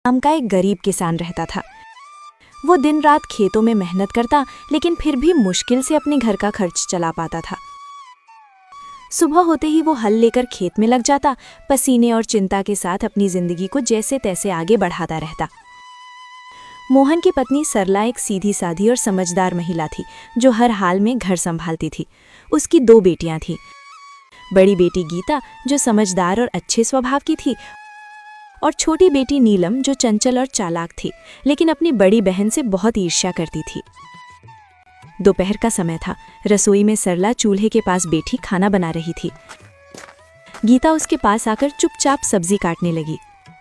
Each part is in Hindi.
नाम का एक गरीब किसान रहता था। वो दिन रात खेतों में मेहनत करता, लेकिन फिर भी मुश्किल से अपने घर का खर्च चला पाता था। सुबह होते ही वो हल लेकर खेत में लग जाता, पसीने और चिंता के साथ अपनी जिंदगी को जैसे तैसे आगे बढ़ाता रहता। मोहन की पत्नी सरला एक सीधी साधी और समझदार महिला थी, जो हर हाल में घर संभालती थी। उसकी 2 बेटियां थीं। बड़ी बेटी गीता, जो समझदार और अच्छे स्वभाव की थी, और छोटी बेटी नीलम, जो चंचल और चालाक थी, लेकिन अपनी बड़ी बहन से बहुत ईर्ष्या करती थी। दोपहर का समय था। रसोई में सरला चूल्हे के पास बैठी खाना बना रही थी। गीता उसके पास आकर चुपचाप सब्जी काटने लगी।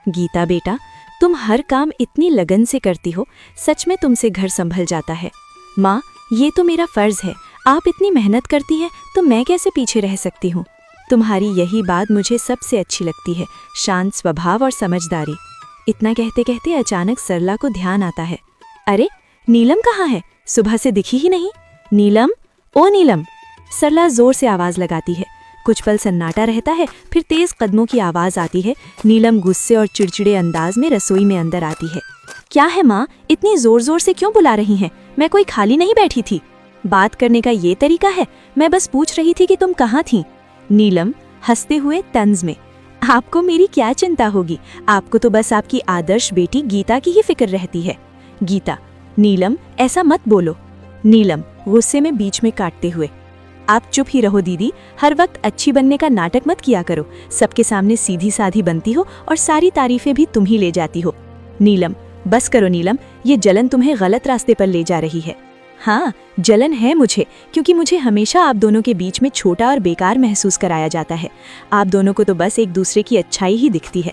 गीता बेटा, तुम हर काम इतनी लगन से करती हो, सच में तुमसे घर संभल जाता है। माँ, ये तो मेरा फर्ज है, आप इतनी मेहनत करती हैं तो मैं कैसे पीछे रह सकती हूँ। तुम्हारी यही बात मुझे सबसे अच्छी लगती है, शांत स्वभाव और समझदारी। इतना कहते कहते अचानक सरला को ध्यान आता है। अरे, नीलम कहाँ है? सुबह से दिखी ही नहीं। नीलम, ओ नीलम! सरला जोर से आवाज लगाती है। कुछ पल सन्नाटा रहता है, फिर तेज कदमों की आवाज आती है। नीलम गुस्से और चिड़चिड़े अंदाज में रसोई में अंदर आती है। क्या है माँ, इतनी जोर जोर से क्यों बुला रही हैं? मैं कोई खाली नहीं बैठी थी। बात करने का ये तरीका है? मैं बस पूछ रही थी कि तुम कहाँ थी। नीलम हंसते हुए तंज में, आपको मेरी क्या चिंता होगी, आपको तो बस आपकी आदर्श बेटी गीता की ही फिक्र रहती है। गीता, नीलम ऐसा मत बोलो। नीलम गुस्से में बीच में काटते हुए, आप चुप ही रहो दीदी, हर वक्त अच्छी बनने का नाटक मत किया करो। सबके सामने सीधी साधी बनती हो और सारी तारीफें भी तुम ही ले जाती हो। नीलम, बस करो नीलम, ये जलन तुम्हें गलत रास्ते पर ले जा रही है। हाँ, जलन है मुझे, क्योंकि मुझे हमेशा आप दोनों के बीच में छोटा और बेकार महसूस कराया जाता है। आप दोनों को तो बस एक दूसरे की अच्छाई ही दिखती है।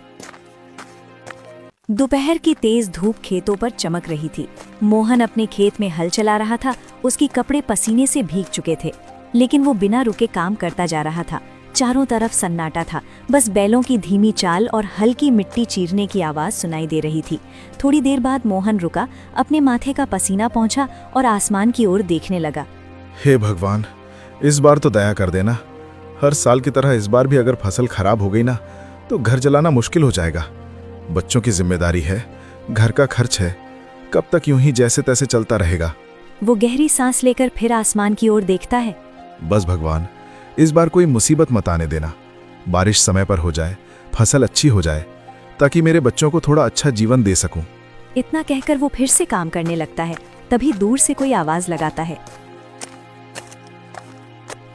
दोपहर की तेज धूप खेतों पर चमक रही थी। मोहन अपने खेत में हल चला रहा था। उसके कपड़े पसीने से भीग चुके थे, लेकिन वो बिना रुके काम करता जा रहा था। चारों तरफ सन्नाटा था, बस बैलों की धीमी चाल और हल्की मिट्टी चीरने की आवाज सुनाई दे रही थी। थोड़ी देर बाद मोहन रुका, अपने माथे का पसीना पोंछा और आसमान की ओर देखने लगा। हे भगवान, इस बार तो दया कर देना। हर साल की तरह इस बार भी अगर फसल खराब हो गई ना, तो घर चलाना मुश्किल हो जाएगा। बच्चों की जिम्मेदारी है, घर का खर्च है, कब तक यूं ही जैसे तैसे चलता रहेगा। वो गहरी सांस लेकर फिर आसमान की ओर देखता है। बस भगवान, इस बार कोई मुसीबत मत आने देना। बारिश समय पर हो जाए, फसल अच्छी हो जाए, ताकि मेरे बच्चों को थोड़ा अच्छा जीवन दे सकूं। इतना कहकर वो फिर से काम करने लगता है। तभी दूर से कोई आवाज लगाता है।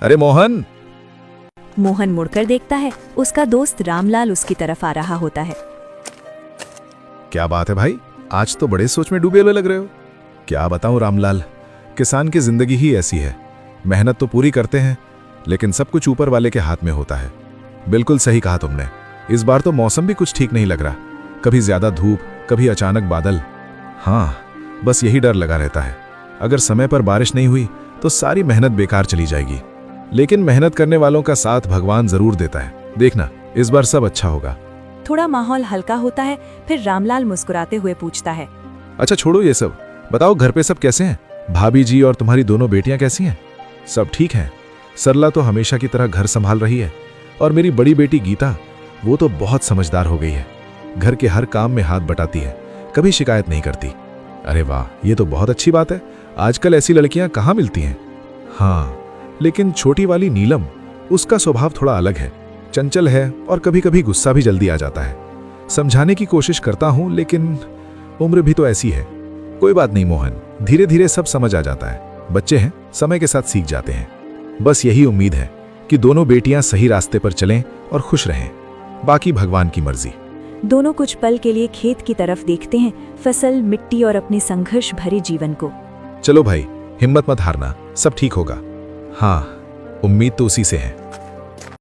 अरे मोहन! मोहन मुड़कर देखता है। उसका दोस्त रामलाल उसकी तरफ आ रहा होता है। क्या बात है भाई, आज तो बड़े सोच में डूबे हुए लग रहे हो। क्या बताऊं रामलाल, किसान की जिंदगी ही ऐसी है। मेहनत तो पूरी करते हैं, लेकिन सब कुछ ऊपर वाले के हाथ में होता है। बिल्कुल सही कहा तुमने। इस बार तो मौसम भी कुछ ठीक नहीं लग रहा, कभी ज्यादा धूप, कभी अचानक बादल। हाँ, बस यही डर लगा रहता है। अगर समय पर बारिश नहीं हुई तो सारी मेहनत बेकार चली जाएगी। लेकिन मेहनत करने वालों का साथ भगवान जरूर देता है। देखना, इस बार सब अच्छा होगा। थोड़ा माहौल हल्का होता है, फिर रामलाल मुस्कुराते हुए पूछता है। अच्छा छोड़ो ये सब, बताओ घर पे सब कैसे हैं? भाभी जी और तुम्हारी दोनों बेटियां कैसी हैं? सब ठीक हैं? सरला तो हमेशा की तरह घर संभाल रही है, और मेरी बड़ी बेटी गीता, वो तो बहुत समझदार हो गई है। घर के हर काम में हाथ बटाती है, कभी शिकायत नहीं करती। अरे वाह, ये तो बहुत अच्छी बात है। आजकल ऐसी लड़कियां कहाँ मिलती हैं। हाँ, लेकिन छोटी वाली नीलम, उसका स्वभाव थोड़ा अलग है, चंचल है और कभी कभी गुस्सा भी जल्दी आ जाता है। समझाने की कोशिश करता हूं, लेकिन उम्र भी तो ऐसी है। कोई बात नहीं मोहन, धीरे धीरे सब समझ आ जाता है। बच्चे हैं, समय के साथ सीख जाते हैं। बस यही उम्मीद है कि दोनों बेटियां सही रास्ते पर चलें और खुश रहें। बाकी भगवान की मर्जी। दोनों कुछ पल के लिए खेत की तरफ देखते हैं, फसल, मिट्टी और अपने संघर्ष भरे जीवन को। चलो भाई, हिम्मत मत हारना, सब ठीक होगा। हाँ, उम्मीद तो उसी से है।